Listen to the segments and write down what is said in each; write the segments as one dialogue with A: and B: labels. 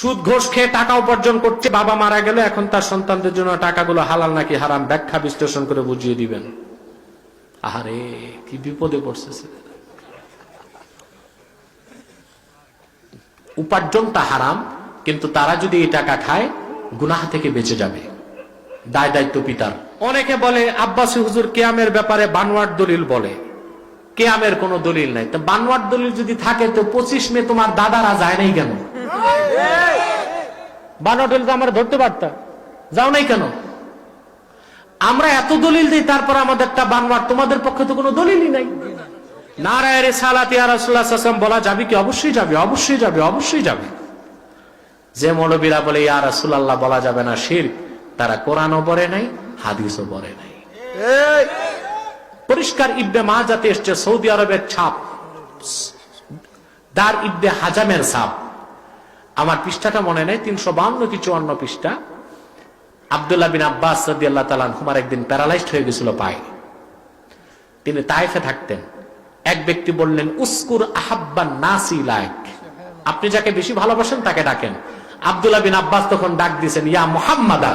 A: সুদ ঘোষ খেয়ে টাকা উপার্জন করছে, বাবা মারা গেল, এখন তার সন্তানদের জন্য টাকাগুলো হালাল নাকি হারাম ব্যাখ্যা বিশ্লেষণ করে বুঝিয়ে দিবেন। আহারে কি বিপদে পড়ছে। উপার্জনটা হারাম, কিন্তু তারা যদি এই টাকা খায় গুনাহ থেকে বেঁচে যাবে, দায় দায়িত্ব পিতার। অনেকে বলে আব্বাসী হুজুর কিয়ামের ব্যাপারে বানোয়াট দলিল বলে, কিয়ামের কোনো দলিল নাই। তো বানোয়াট দলিল যদি থাকে তো 25 মে তোমার দাদারা যায় নাই কেন? বানোয়াট দলিল তো আমরা ধরতে পারতাম, যাও নাই কেন? আমরা এত দলিল দিই, তারপর আমাদেরটা বানোয়াট, তোমাদের পক্ষে তো কোনো দলিলই নাই। নারায়ে রিসালাত ইয়া রাসূলুল্লাহ সাল্লাল্লাহু আলাইহি ওয়াসাল্লাম বলা যাবে কি? অবশ্যই যাবে, অবশ্যই যাবে, অবশ্যই যাবে। যে মৌলবীরা বলে ইয়া রাসূলুল্লাহ বলা যাবে না শিরক, তারা কোরআনও পড়ে নাই, হাদিসও পড়ে নাই। পরিষ্কার ইবনে মাজাতে এসেছে, সৌদি আরবের ছাপ, দার ইবনে হাজামের ছাপ। আমার পৃষ্ঠাটা মনে নেই, 352 কি 54 পৃষ্ঠা। আব্দুল্লাহ বিন আব্বাস রাদিয়াল্লাহু তাআলা আনহুমার একদিন প্যারালাইজড হয়ে গেছিল পায়ে। তিনি তায়েফে থাকতেন। এক ব্যক্তি বললেন, উসকুর আহাব্বান নাসি লাইক, আপনি যাকে বেশি ভালোবাসেন তাকে ডাকেন। আব্দুল্লাহ বিন আব্বাস তখন ডাক দিয়েছেন ইয়া মুহাম্মাদা,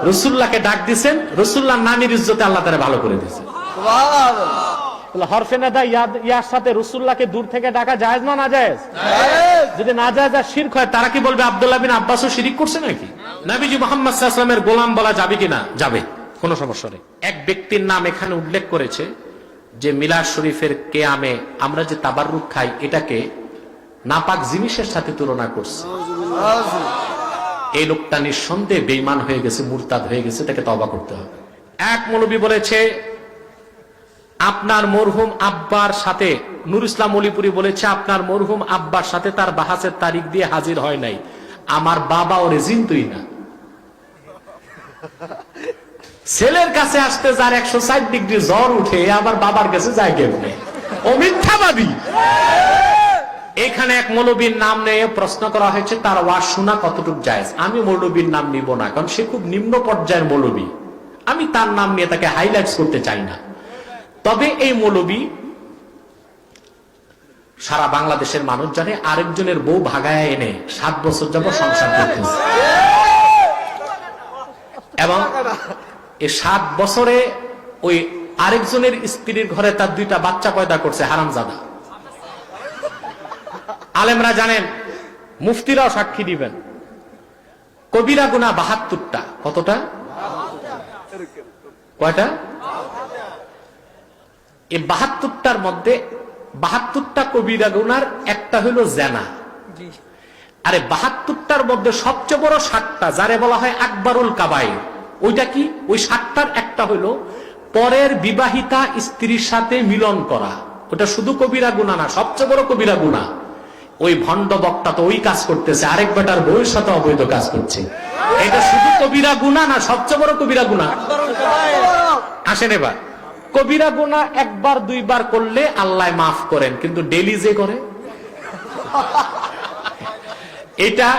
A: রাসূলুল্লাহকে ডাক দিয়েছেন। রাসূলুল্লাহর নামের ইজ্জতে আল্লাহ তাআলা ভালো করে দিয়েছেন। সুবহানাল্লাহ। হরফে নাদা ইয়ার সাথে রাসূলুল্লাহকে দূর থেকে ডাকা জায়েজ না নাজায়েজ? জায়েজ। যদি নাজায়েজ আর শিরক হয়, তারা কি বলবে আব্দুল্লাহ বিন আব্বাসও শিরক করছে নাকি? নবীজি মুহাম্মদ সাল্লাল্লাহু আলাইহি ওয়াসাল্লামের গোলাম বলা যাবে কিনা? যাবে, কোনো সমস্যা নেই। এক ব্যক্তির নাম এখানে উল্লেখ করেছে যে মিলাদ শরীফের কিয়ামে আমরা যে তাবাররুক খাই, এটাকে নাপাক জিনিসের সাথে তুলনা করছে। এই লোকটা নিঃসন্দেহে বেঈমান হয়ে গেছে, মুরতাদ হয়ে গেছে, তাকে তওবা করতে হবে। এক মৌলবী বলেছে আপনার মরহুম আব্বার সাথে, নূর ইসলাম অলিপুরি বলেছে আপনার মরহুম আব্বার সাথে তার বাহাসের তারিখ দিয়ে হাজির হয় নাই, আমার বাবা ওরে চিনতই না। ছেলের কাছে আসতে যার 160 ডিগ্রি জ্বর উঠে, আবার বাবার কাছে যায় কেমনে? ও মিথ্যাবাদী। এখানে এক মৌলবীর নাম নিয়ে প্রশ্ন করা হয়েছে, তার ওয়াজ শোনা কতটুকু জায়েজ। আমি মৌলবীর নাম নিব না, কারণ সে খুব নিম্ন পর্যায়ের মৌলবী, আমি তার নাম নিয়ে তাকে হাইলাইটস করতে চাই না। তবে এই মৌলবী সারা বাংলাদেশের মানুষ জানে, আরেকজনের বউ ভাগায় এনে 7 বছর যাবত সংসার করতেছে, এবং এই 7 বছরে ওই আরেকজনের স্ত্রীর ঘরে তার 2টা বাচ্চা পয়দা করছে, হারামজাদা। আলেমরা জানেন, মুফতিরাও সাক্ষী দিবেন। কবিরা গুনাহ 72টা। কতটা? কয়টা? এই 72টার মধ্যে 72টা কবিরা গুনার একটা হলো জেনা। আরে 72টার মধ্যে সবচেয়ে বড় 7টা, যারে বলা হয় আকবরুল কাবাইর, ওইটা কি? ওই 7টার একটা হলো পরের বিবাহিতা স্ত্রীর সাথে মিলন করা। ওটা শুধু কবিরা গুনাহ না, সবচেয়ে বড় কবিরা গুনাহ। ওই ভণ্ড বক্তা তো ওই কাজ করতেছে, আরেক বেটার বউয়ের সাথে অবৈধ কাজ করছে। এটা শুধু কবিরা গুনাহ না, সবচেয়ে বড় কবিরা গুনাহ। আসেন এবার, কবিরা গুনাহ একবার 2বার করলে আল্লাহ মাফ করেন, কিন্তু ডেলি যে করে, এটা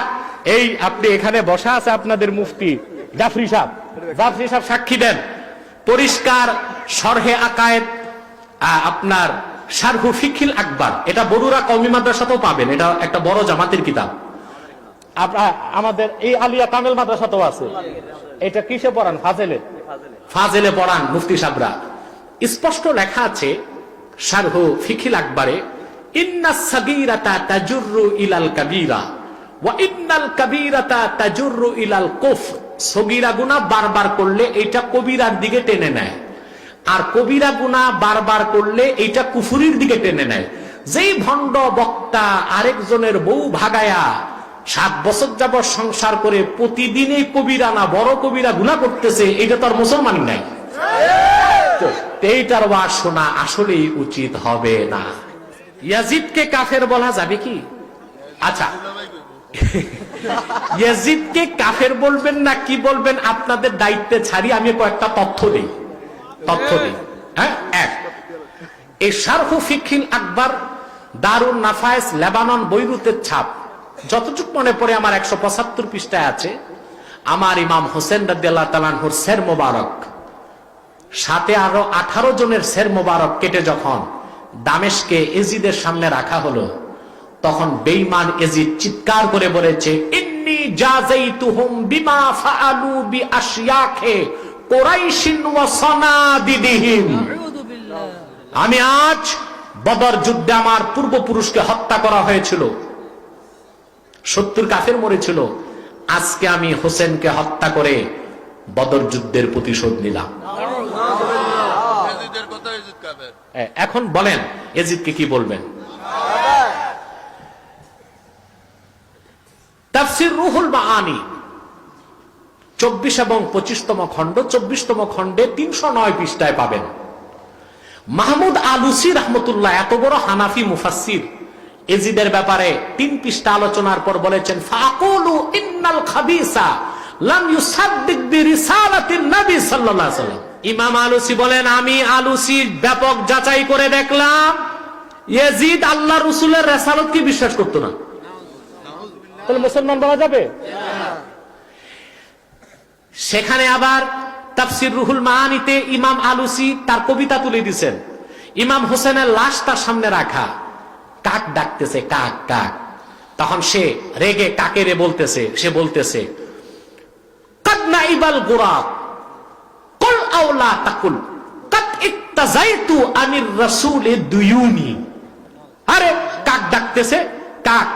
A: এই আপনি এখানে বসা আছে আপনাদের মুফতি জাফরি সাহেব, জাফরি সাহেব সাক্ষী দেন। পরিষ্কার শরহে আকায়েদ, আপনার শারহু ফিকিল আকবার, এটা বরুরা কওমি মাদ্রাসাতেও পাবেন, এটা একটা বড় জামাতের কিতাব। আমাদের এই আলিয়া কামেল মাদ্রাসাতেও আছে। এটা কিসে পড়ান? ফাজেলে, ফাজেলে পড়ান মুফতি সাহেবরা। স্পষ্ট লেখা আছে শারহু ফিকিল আকবারে, ইন্নাস সাগীরাতা তাজুরু ইলাল কাবীরা ওয়া ইন্নাল কাবীরাতা তাজুরু ইলাল কুফর। সগীরা গুনাহ বারবার করলে এটা কবিরার দিকে টেনে নেয়, আর কবিরা গুনাহ বারবার করলে এইটা কুফুরির দিকে টেনে নেয়। যেই ভণ্ড বক্তা আরেকজনের বউ ভাগায়া 7 বছর যাবত সংসার করে প্রতিদিনই কবিরা না বড় কবিরা গুনাহ করতেছে, এটা তো আর মুসলমানই নাই। এইটার ওয়াজ শোনা আসলেই উচিত হবে না। ইয়াজিদকে কাফের বলা যাবে কি? আচ্ছা, ইয়াজিদকে কাফের বলবেন না কি বলবেন আপনাদের দায়িত্বে ছাড়ি, আমি কয়েকটা তথ্য দিই। হ্যাঁ, এক, এই শারহু ফিকিল আকবার দারুন নাফায়েস লেবানন বৈরুতের ছাপ। যতটুকু মনে পড়ে আমার 175 পৃষ্ঠায় আছে। আমার ইমাম হোসেন রাদিয়াল্লাহু তাআলা আনহুর সের মোবারক, সাথে আরো 18 জনের সের মোবারক কেটে যখন দামেস্কে এজিদের সামনে রাখা হলো, তখন বেঈমান এজিদ চিৎকার করে বলেছে, ইন্নী জাযাইতুহুম বিমা ফাআলু বিআশিয়াখে কুরাইশিন ওয়া সানাদিদিহিম। আমি আজ বদর যুদ্ধে আমার পূর্বপুরুষকে হত্যা করা হয়েছিল, 70 কাফের মরেছিল, আজকে আমি হোসেনকে হত্যা করে বদর যুদ্ধের প্রতিশোধ নিলাম। এখন বলেন এজিদকে কি বলবেন? তাফসীর রুহুল মাআনি 24 এবং 25তম খণ্ড, 24তম খণ্ডে 309 পৃষ্ঠায় পাবেন। মাহমুদ আলুসি রাহমাতুল্লাহ, এত বড় হানাফি মুফাসসির, এজিদের ব্যাপারে 3 পৃষ্ঠা আলোচনার পর বলেছেন, ফাকুলু ইন্নাল খাবিসা লাম ইউসাদ্দিক বিরিসালাতিন নবী সাল্লাল্লাহু আলাইহি ওয়াসাল্লাম। ইমাম আলুসি বলেন, আমি আলুসি ব্যাপক যাচাই করে দেখলাম ইয়াজিদ আল্লাহ রাসূলের রিসালাত কি বিশ্বাস করত না। তাহলে মুসলমান বলা যাবে? সেখানে আবার তাফসীর রুহুল মাআনিতে ইমাম আলুসি তার কবিতা তুলে দিয়েছেন। ইমাম হোসেনের লাশ তার সামনে রাখা, কাক ডাকতেছে, কাক কাক। তখন সে রেগে কাকেরে বলতেছে, সে বলতেছে, কাদ নাইবাল গুরাব কুল আওলা তাকুল কাদ ইক্তাজাইতু আনির রাসূলি দুয়ুনি। আরে কাক ডাকতেছে, কাক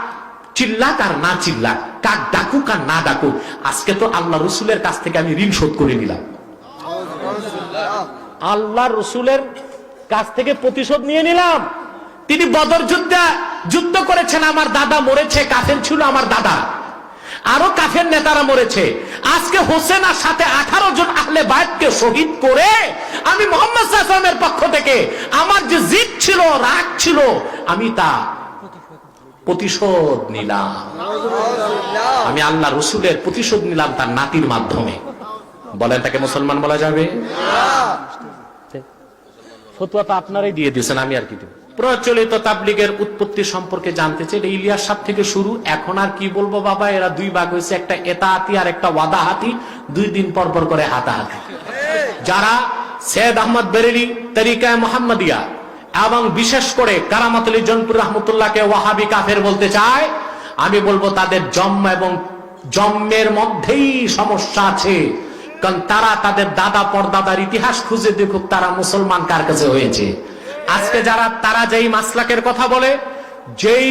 A: চিল্লাক আর না চিল্লাক, কাক ডাকুক আর না ডাকুক, আজকে তো আল্লাহ রসুলের কাছ থেকে আমি ঋণ শোধ করে নিলাম। আল্লাহ রসুলের কাছ থেকে প্রতিশোধ নিয়ে নিলাম। তিনি বদর যুদ্ধ করেছেন, আমার দাদা মরেছে, কাফের ছিল আমার দাদা, আরো কাফের নেতারা মরেছে। আজকে হোসেন আর সাথে 18 জন আহলে বাইতকে শহীদ করে আমি মুহাম্মদ সাল্লাল্লাহু আলাইহি ওয়াসাল্লামের পক্ষ থেকে আমার যে জিদ ছিল, রাগ ছিল, আমি তা প্রতিশোধ নিলাম। আমি আল্লাহ রসুলের প্রতিশোধ নিলাম তার নাতির মাধ্যমে। বলেন তাকে মুসলমান বলা যাবে? ফতোয়া তো আপনারাই দিয়ে দিয়েছেন, আমি আর কি দেব। প্রচলিত তাবলীগের উৎপত্তি সম্পর্কে জানতে চাই, ইলিয়াস সাহেব থেকে শুরু। এখন আর কি বলবো বাবা, এরা 2 ভাগ হয়েছে, একটা এতাহাতি আর একটা ওয়াদাহাতি, 2 দিন পর পর করে হাতাহাতি। যারা সৈয়দ আহমদ বেরেলী তরিকায়ে মুহাম্মাদিয়া এবং বিশেষ করে কারামাত আলী জনপুর রহমতুল্লাহকে ওয়াহাবি কাফের বলতে চায়, আমি বলবো তাদের জন্ম এবং জন্মের মধ্যেই সমস্যা আছে। কারণ তারা তাদের দাদা পরদাদার ইতিহাস খুঁজে দেখুক তারা মুসলমান কার কাছে হয়েছে। আজকে তারা যেই মাসলাকের কথা বলে, যেই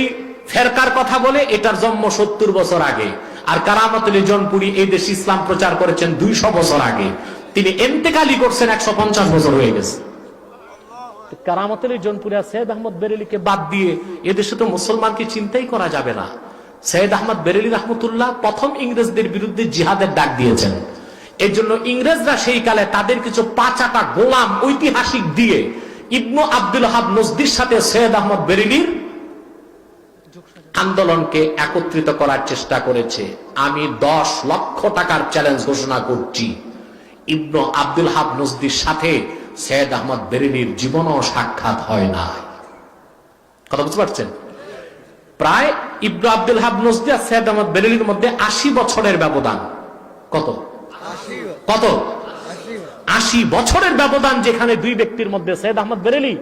A: ফেরকার কথা বলে, এটার জন্ম 70 বছর আগে। আর কারামাত আলী জনপুরি এই দেশে ইসলাম প্রচার করেছেন 200 বছর আগে। তিনি ইন্তেকালি করছেন 150 বছর হয়ে গেছে। কারামাত আলী জনপুরি আর সৈয়দ আহমদ বেরেলীকে বাদ দিয়ে এদেশে তো মুসলমানকে চিন্তাই করা যাবে না। সৈয়দ আহমদ বেরেলী রহমতুল্লাহ প্রথম ইংরেজদের বিরুদ্ধে জিহাদের ডাক দিয়েছেন। এর জন্য ইংরেজরা সেই কালে তাদের কিছু পাঁচাটা গোলাম ঐতিহাসিক দিয়ে ইবনু আব্দুল ওয়াহাব নজদির সাথে সৈয়দ আহমদ বেরেলীর আন্দোলনকে একত্রিত করার চেষ্টা করেছে। আমি 10 লক্ষ টাকার চ্যালেঞ্জ ঘোষণা করছি, ইবনু আব্দুল ওয়াহাব নজদির সাথে সৈয়দ আহমদ বেরেলীর জীবনও সাক্ষাৎ হয় না। কথা বুঝতে পারছেন? প্রায় ইবনু আব্দুল ওয়াহাব নজদি আর সৈয়দ আহমদ বেরেলীর মধ্যে 80 বছরের ব্যবধান। কত? 80 বছরের ব্যবধান, যেখানে 2 ব্যক্তির মধ্যে সৈয়দ আহমদ বেরেলী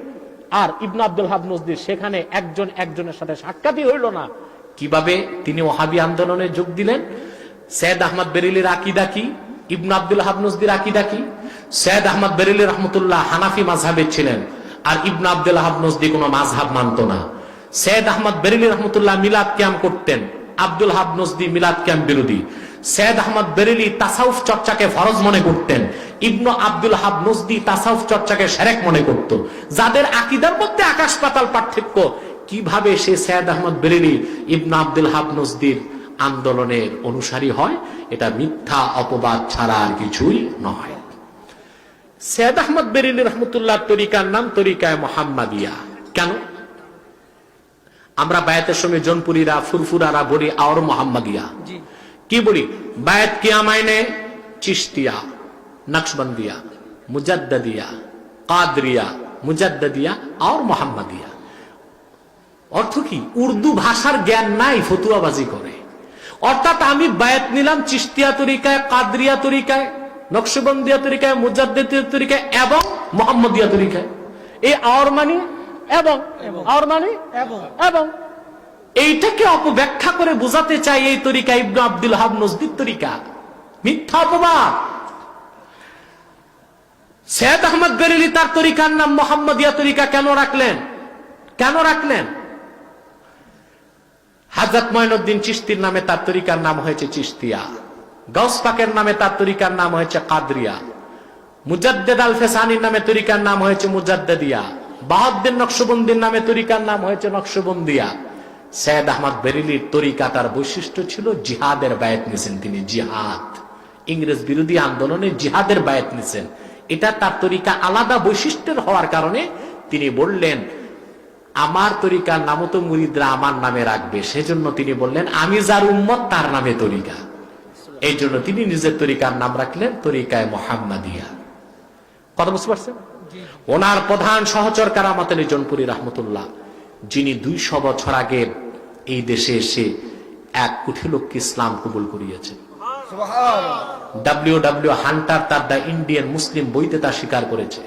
A: আর ইবনু আব্দুল ওয়াহাব নজদি, সেখানে একজন একজনের সাথে সাক্ষাৎই হইল না। কিভাবে তিনি ওয়াহাবি আন্দোলনে যোগ দিলেন? সৈয়দ আহমদ বেরেলীর আকীদা কি, ইবনু আব্দুল ওয়াহাব নজদির আকীদা কি? সৈয়দ আহমদ বেরেলী রহমতুল্লাহ হানাফি মাযহাবের ছিলেন, আর ইবনু আব্দুল ওয়াহাব নজদি কোনো মাযহাব মানত না। সৈয়দ আহমদ বেরেলী রহমতুল্লাহ মিলাদ কিয়াম করতেন, আব্দুল ওয়াহাব নজদি মিলাদ কিয়াম বিরোধী। সৈয়দ আহমদ বেরেলী তাসাউফ চর্চাকে ফরজ মনে করতেন, ইবনু আব্দুল ওয়াহাব নজদি তাসাউফ চর্চাকে শিরক মনে করত। যাদের আকীদার মধ্যে আকাশ পাতাল পার্থক্য, কিভাবে সে সৈয়দ আহমদ বেরেলী ইবনু আব্দুল ওয়াহাব নজদির আন্দোলনের অনুসারী হয়? এটা মিথ্যা অপবাদ ছাড়া আর কিছুই নয়। সৈয়দ আহমদ বেরেলী রহমতুল্লাহ তরিকার নাম তরিকায়ে মুহাম্মাদিয়া। কেন? আমরা বায়াতের সময় জনপুরীরা ফুরফুরারা বলি আর মুহাম্মাদিয়া। কি বলি? বায়াত কিয়া মাইনে চিশতিয়া, নকশবন্দিয়া, মুজাদ্দিদিয়া, কাদরিয়া, মুজাদ্দিদিয়া আর মুহাম্মাদিয়া। অর্থ কি? উর্দু ভাষার জ্ঞান নাই, ফতুয়াবাজি করে। অর্থাৎ আমি বায়াত নিলাম চিশতিয়া তরিকায়, কাদরিয়া তরিকায়, নকশবন্দিয়া তরিকায়, মুজাদ্দিদিয়া তরিকায় এবং মুহাম্মাদিয়া তরিকায়। এই আর মানে এবং, আর মানে এবং, এইটাকে অপব্যাখ্যা করে বোঝাতে চাই এই তরিকা ইবনে আব্দুল ওয়াহাব নজদীর তরিকা। মিথ্যা অপবাদ। সৈয়দ আহমদ বেরেলী তার তরিকার নাম মোহাম্মদিয়া তরিকা কেন রাখলেন? কেন রাখলেন? হযরত মঈনুদ্দিন চিশতির নামে তার তরিকার নাম হয়েছে চিশতিয়া, গাউস পাকের নামে তার তরিকার নাম হয়েছে কাদরিয়া, মুজাদ্দেদ আল ফেসানির নামে তরিকার নাম হয়েছে মুজাদ্দেদিয়া, বাহাউদ্দিন নকশবন্দির নামে তরিকার নাম হয়েছে নকশবন্দিয়া। সৈয়দ আহমদ বেরেলীর তরিকাটার বৈশিষ্ট্য ছিল জিহাদের বায়াত নিছেন তিনি। জিহাদ, ইংরেজ বিরোধী আন্দোলনে জিহাদের বায়াত নিছেন। এটা তার তরিকা আলাদা বৈশিষ্ট্যের হওয়ার কারণে তিনি বললেন আমার তরিকার নামও তো মুরিদরা আমার নামে রাখবে, সেজন্য তিনি বললেন আমি যার উম্মত তার নামে তরিকা। এই জন্য তিনি নিজের তরিকার নাম রাখলেন তরিকায় মুহাম্মাদিয়া। কথা বুঝতে পারছেন? ওনার প্রধান সহচর কারামত আলী জৌনপুরী রহমতুল্লাহ, যিনি 200 বছর আগে এই দেশে এসে 1 কোটি লোককে ইসলাম কবুল করিয়েছেন। ডব্লিউ হান্টার তার দ্য ইন্ডিয়ান মুসলিম বইতে তা স্বীকার করেছে।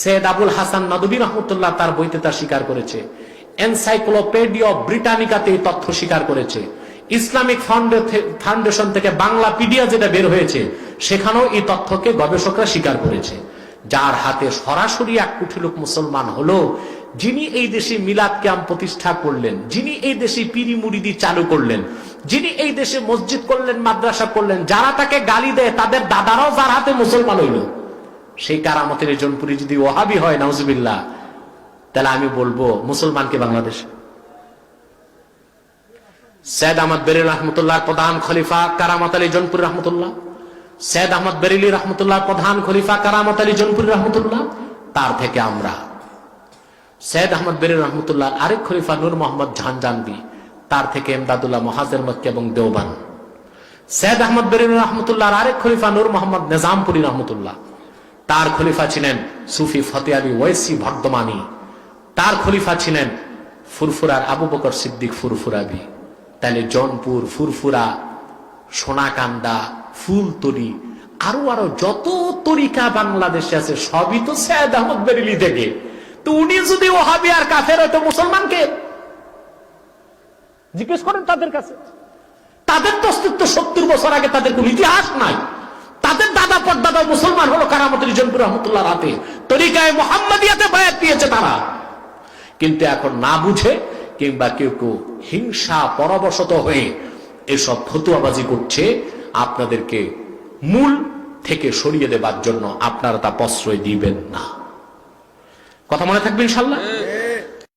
A: সৈয়দ আবুল হাসান নদভী রহমতুল্লাহ তার বইতে তা স্বীকার করেছে। এনসাইক্লোপিডিয়া ব্রিটানিকাতে এই তথ্য স্বীকার করেছে। ইসলামিক ফাউন্ডেশন থেকে বাংলা পিডিয়া যেটা বের হয়েছে সেখানেও এই তথ্যকে গবেষকরা স্বীকার করেছে। যার হাতে সরাসরি 1 কোটি লোক মুসলমান হলো, যিনি এই দেশে মিলাদ ক্যাম্প প্রতিষ্ঠা করলেন, যিনি এই দেশে পীরি মুরিদি চালু করলেন, যিনি এই দেশে মসজিদ করলেন, মাদ্রাসা করলেন, যারা তাকে গালি দেয় তাদের দাদারাও যার হাতে মুসলমান হইল, সেই কারামতের জৌনপুরী যদি ওহাবি হয় নাউজুবিল্লাহ, তাহলে আমি বলবো মুসলমানকে বাংলাদেশে। সৈয়দ আহমদ বেরেলী রহমতুল্লাহ প্রধান খলিফা কারামত আলী জৌনপুরী রহমতুল্লাহ, সৈয়দ আহমদ বেরেলী রহমতুল্লাহ প্রধান খলিফা কারামত আলী জৌনপুরী রহমতুল্লাহ, তার থেকে আমরা সৈয়দ আহমদ বেরেলী রহমতুল্লাহ আরেক খলিফা নূর মোহাম্মদ ঝানজানবী, তার থেকে এমদাদুল্লাহ মহাজের মক্কি এবং দেওবান। সৈয়দ আহমদ বেরেলী রহমতুল্লাহ আরেক খলিফা নূর মোহাম্মদ নিজামপুরী রহমতুল্লাহ, তার খলিফা ছিলেন সুফি ফতে আলী ওয়েসি বর্ধমানী, তার খলিফা ছিলেন ফুরফুরার আবু বকর সিদ্দিক ফুরফুরাবি। তাহলে জৌনপুর, ফুরফুরা, সোনাকান্দা, ফুলতলি, আরো আরো যত তরিকা বাংলাদেশে আছে সবই তো সৈয়দ আহমদ বেরেলী থেকে। তো উনি যদি ওহাবি আর কাফের হয়তো মুসলমানকে জিজ্ঞেস করেন তাদের কাছে, তাদের তো অস্তিত্ব 70 বছর আগে, তাদের কোন ইতিহাস নাই। তাদের দাদা পরদাদা মুসলমান হলো কারামত আলী জৌনপুরী রহমতুল্লাহর হাতে, তরিকায় মুহাম্মাদিয়াতে বায়াত দিয়েছে তারা। কিন্তু এখন না বুঝে কিংবা কেউ কেউ হিংসা পরবশত হয়ে এসব ফতুয়াবাজি করছে, আপনাদেরকে মূল থেকে সরিয়ে দেবার জন্য আপনারা তা প্রশ্রয় দিবেন না। কথা মনে থাকবে ইনশাআল্লাহ।